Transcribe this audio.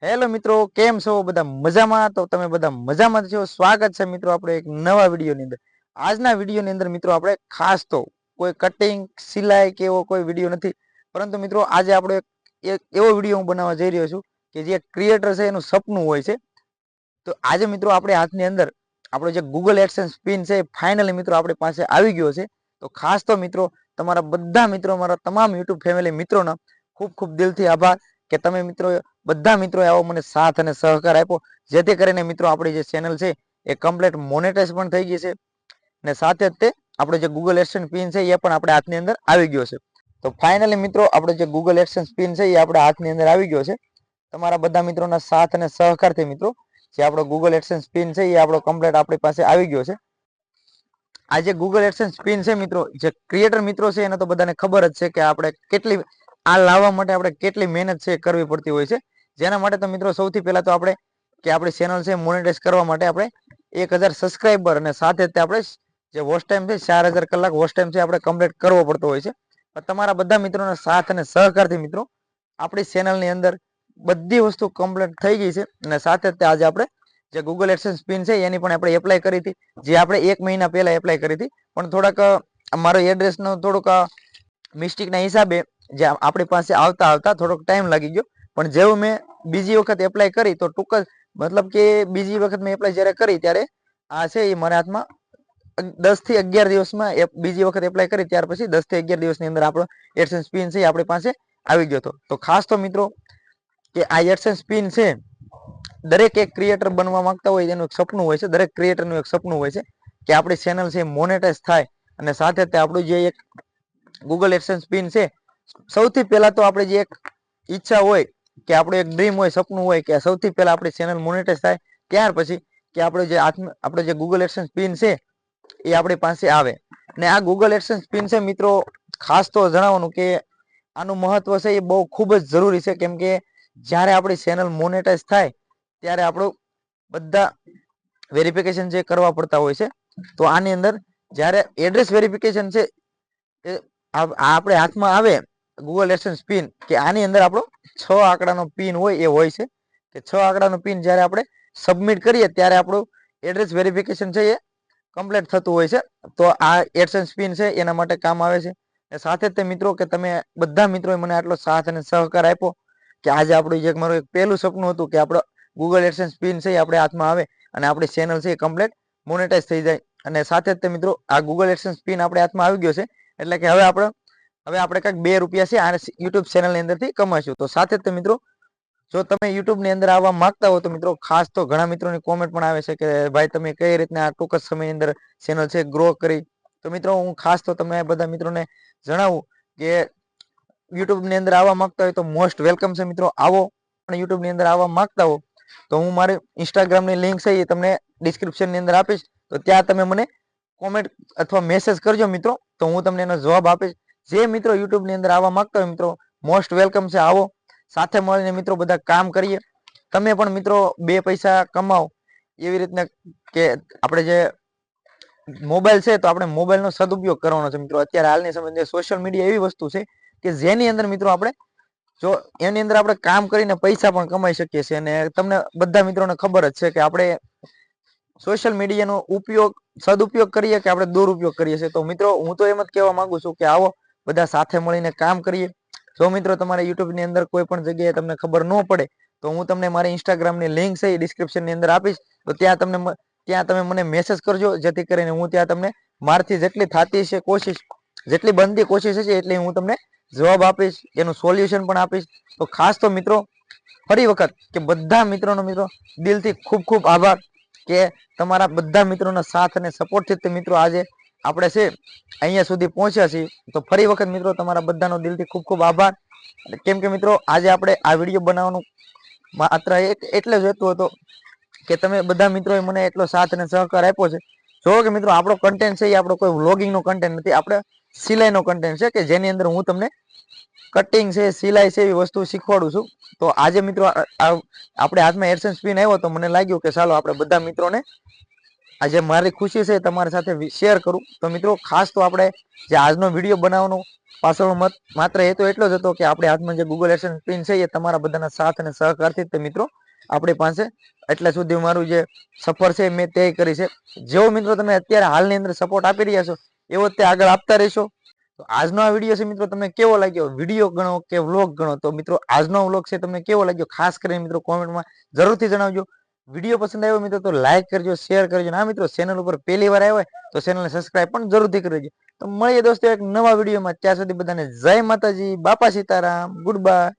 Hello મિત્રો, કેમ છો? બધા મજામાં? તો તમે બધા મજામાં છો? સ્વાગત છે મિત્રો આપણે એક નવા વિડીયોની અંદર. આજના વિડીયોની અંદર મિત્રો આપણે ખાસ તો કોઈ કટિંગ, સિલાઈ કે એવો કોઈ વિડીયો નથી, પરંતુ મિત્રો આજે આપણે એક એવો વિડીયો હું બનાવવા જઈ રહ્યો છું કે જે ક્રિએટર છે એનું સપનું હોય છે. તો આજે મિત્રો આપણે હાથની અંદર આપણો જે ગૂગલ એડસેન્સ પિન છે ફાઇનલી મિત્રો આપણી પાસે આવી ગયો છે. તો ખાસ તો મિત્રો તમારા બધા મિત્રો, મારા તમામ યુટ્યુબ ફેમિલી મિત્રોનો ખૂબ ખૂબ દિલથી આભાર કે તમે મિત્રો બધા મિત્રો આવો મને સાથ અને સહકાર આપ્યો, જેથી કરીને મિત્રો આપણી જે ચેનલ છે એ કમ્પ્લીટ મોનેટાઈઝ પણ થઈ ગઈ છે અને સાથે જ તે આપણે જે ગૂગલ એડસેન્સ પિન છે એ પણ આપણે હાથની અંદર આવી ગયો છે. તો ફાઇનલી મિત્રો આપણો જે ગૂગલ એડસેન્સ પિન છે એ આપણા હાથની અંદર આવી ગયો છે. તમારા બધા મિત્રોના સાથ અને સહકારથી મિત્રો જે આપણો ગૂગલ એડસેન્સ પિન છે એ આપણો કમ્પ્લીટ આપણી પાસે આવી ગયો છે. આ જે ગૂગલ એડસેન્સ પિન છે મિત્રો, જે ક્રિએટર મિત્રો છે એને તો બધાને ખબર જ છે કે આપણે કેટલી આ લાવવા માટે આપણે કેટલી મહેનત છે કરવી પડતી હોય છે. જેના માટે તો મિત્રો સૌથી પહેલા તો આપણે કે આપણી ચેનલ છે મોનેટાઈઝ કરવા માટે આપણે 1000 સબસ્ક્રાઇબર અને સાથે જ આપણે જે વોચ ટાઈમ છે 4000 કલાક વોચ ટાઈમ છે આપણે કમ્પ્લીટ કરવો પડતો હોય છે. તમારા બધા મિત્રોના સાથ અને સહકારથી મિત્રો આપણી ચેનલની અંદર બધી વસ્તુ કમ્પ્લીટ થઈ ગઈ છે અને સાથે જ આજે આપણે જે ગૂગલ એડસેન્સ પિન છે એની પણ આપણે એપ્લાય કરી હતી, જે આપણે 1 મહિના પહેલા એપ્લાય કરી હતી, પણ થોડાક મારો એડ્રેસનો થોડુંક મિસ્ટેકના હિસાબે જે આપણી પાસે આવતા થોડોક ટાઈમ લાગી ગયો. પણ જેવું મેં બીજી વખત એપ્લાય કરી તો ટૂંક જ મતલબ કે બીજી વખત મેં એપ્લાય જ્યારે કરી ત્યારે આ છે એ મારા હાથમાં 10 થી 11 દિવસમાં બીજી વખત એપ્લાય કરી, ત્યાર પછી 10 થી 11 દિવસની અંદર આપણો એડસેન્સ પિન છે આપણી પાસે આવી ગયો હતો. તો ખાસ તો મિત્રો કે આ એડસેન્સ પિન છે દરેક એક ક્રિએટર બનવા માંગતા હોય એનું એક સપનું હોય છે, દરેક ક્રિએટરનું એક સપનું હોય છે કે આપણી ચેનલ છે મોનેટાઈઝ થાય અને સાથે તે આપણું જે એક ગૂગલ એડસેન્સ પિન છે, સૌથી પહેલા તો આપણે જે એક ઈચ્છા હોય કે આપણું એક ડ્રીમ હોય, સપનું હોય કે સૌથી પહેલા આપણી ચેનલ મોનેટાઈઝ થાય, ત્યાર પછી કે આપણે જે ગૂગલ એડસેન્સ પિન છે એ આપણી પાસે આવે. ને આ ગૂગલ એડસેન્સ પિન છે મિત્રો, ખાસ તો જણાવવાનું કે આનું મહત્વ છે એ બહુ ખૂબ જ જરૂરી છે, કેમ કે જ્યારે આપણી ચેનલ મોનેટાઈઝ થાય ત્યારે આપણું બધા વેરિફિકેશન જે કરવા પડતા હોય છે. તો આની અંદર જ્યારે એડ્રેસ વેરિફિકેશન છે એ આપણે હાથમાં આવે ગૂગલ એડસેન્સ પિન, કે આની અંદર આપણો 6 આંકડાનો પિન હોય એ હોય છે કે 6 આંકડાનો પિન જ્યારે આપણે સબમિટ કરીએ ત્યારે આપણું એડ્રેસ વેરિફિકેશન છે એ કમ્પ્લીટ થતું હોય છે. તો આ એડસેન્સ પિન છે એના માટે કામ આવે છે. સાથે જ તે મિત્રો કે તમે બધા મિત્રોએ મને આટલો સાથ અને સહકાર આપ્યો કે આજે આપણું જે મારું એક પહેલું સપનું હતું કે આપણો ગૂગલ એડસેન્સ પિન છે એ આપણે હાથમાં આવે અને આપણી ચેનલ છે એ કમ્પ્લીટ મોનેટાઈઝ થઈ જાય. અને સાથે જ તે મિત્રો આ ગૂગલ એડસેન્સ પિન આપણે હાથમાં આવી ગયો છે એટલે કે હવે આપણે કંઈક 2 રૂપિયા છે આ યુટ્યુબ ચેનલની અંદરથી કમાશું. તો સાથે જ તે મિત્રો જો તમે યુટ્યુબ ની અંદર આવવા માંગતા હો તો મિત્રો ખાસ તો ઘણા મિત્રોની કોમેન્ટ પણ આવે છે કે ભાઈ તમે કઈ રીતના ટૂંક જ સમયની અંદર ચેનલ છે ગ્રો કરી. તો મિત્રો હું ખાસ તો તમને બધા મિત્રોને જણાવું કે યુટ્યુબ ની અંદર આવવા માંગતા હોય તો મોસ્ટ વેલકમ છે મિત્રો. આવો પણ યુટ્યુબ ની અંદર આવવા માંગતા હો તો હું મારી ઇન્સ્ટાગ્રામની લિંક છે એ તમને ડિસ્ક્રિપ્શનની અંદર આપીશ, તો ત્યાં તમે મને કોમેન્ટ અથવા મેસેજ કરજો મિત્રો, તો હું તમને એનો જવાબ આપીશ. જે મિત્રો યુટ્યુબ ની અંદર આવવા માંગતા હોય મિત્રો મોસ્ટ વેલકમ છે, આવો સાથે મળીને મિત્રો બધા કામ કરીએ. તમે પણ મિત્રો 2 પૈસા કમાઓ એવી રીતના કે આપણે જે મોબાઈલ છે તો આપણે મોબાઈલનો સદુપયોગ કરવાનો છે મિત્રો. અત્યારે હાલની સમયની સોશિયલ મીડિયા એવી વસ્તુ છે કે જેની અંદર મિત્રો આપણે જો એની અંદર આપણે કામ કરીને પૈસા પણ કમાઈ શકીએ છીએ. અને તમને બધા મિત્રોને ખબર જ છે કે આપણે સોશિયલ મીડિયાનો સદુપયોગ કરીએ કે આપણે દુરુપયોગ કરીએ છીએ. તો મિત્રો હું તો એમ જ કહેવા માંગુ છું કે આવો બધા સાથે મળીને કામ કરીએ. જો મિત્રો તમારે યુટ્યુબ ની અંદર કોઈ પણ જગ્યાએ તમને ખબર ન પડે તો હું તમને મારી ઇન્સ્ટાગ્રામની લિંક છે એ ડિસ્ક્રિપ્શનની અંદર આપીશ, તો ત્યાં તમે મને મેસેજ કરજો, જેથી કરીને હું ત્યાં તમને મારથી જેટલી થતી છે કોશિશ, જેટલી બનતી કોશિશ હશે એટલી હું તમને જવાબ આપીશ, એનું સોલ્યુશન પણ આપીશ. તો ખાસ તો મિત્રો ફરી વખત કે બધા મિત્રોનો મિત્રો દિલથી ખૂબ ખૂબ આભાર કે તમારા બધા મિત્રોના સાથ અને સપોર્ટથી તે મિત્રો આજે આપણે છે અહીંયા સુધી પહોંચ્યા છીએ. તો ફરી વખત મિત્રો તમારા બધાનો દિલથી ખૂબ ખૂબ આભાર. કેમ કે મિત્રો આજે આપણે આ વિડીયો બનાવવાનું માત્ર એટલે જ હેતુ હતો કે તમે બધા મિત્રોએ મને એટલો સાથ અને સહકાર આપ્યો છે. જો કે મિત્રો આપણો કન્ટેન્ટ છે એ આપણો કોઈ વ્લોગિંગનો કન્ટેન્ટ નથી, આપણે સિલાઈનો કન્ટેન્ટ છે કે જેની અંદર હું તમને કટિંગ છે, સિલાઈ છે એવી વસ્તુ શીખવાડું છું. તો આજે મિત્રો આપણે હાથમાં એડસેન્સ પિન આવ્યો તો મને લાગ્યું કે ચાલો આપણે બધા મિત્રોને આજે મારી ખુશી છે તમારી સાથે શેર કરું. તો મિત્રો ખાસ તો આપણે જે આજનો વિડીયો બનાવવાનો પાછળનો માત્ર હેતુ એટલો જ હતો કે આપણે હાથમાં જે ગૂગલ એડસેન્સ પિન છે એ તમારા બધાના સાથ અને સહકારથી તે મિત્રો આપણી પાસે એટલા સુધી મારું જે સફર છે મેં તય કરી છે. જેવો મિત્રો તમે અત્યારે હાલની અંદર સપોર્ટ આપી રહ્યા છો એવો તે આગળ આપતા રહેશો. તો આજનો આ વિડીયો છે મિત્રો તમને કેવો લાગ્યો, વિડીયો ગણો કે વ્લોગ ગણો, તો મિત્રો આજનો વ્લોગ છે તમને કેવો લાગ્યો ખાસ કરીને મિત્રો કોમેન્ટમાં જરૂરથી જણાવજો. વિડીયો પસંદ આવ્યો મિત્રો તો લાઈક કરજો, શેર કરજો. ના મિત્રો ચેનલ ઉપર પહેલી વાર આવ્યા હોય તો ચેનલને સબસ્ક્રાઇબ પણ જરૂરથી કરજો. તો મળીએ દોસ્તો એક નવા વિડીયોમાં. ત્યાં સુધી બધાને જય માતાજી, બાપા સીતારામ, ગુડ બાય.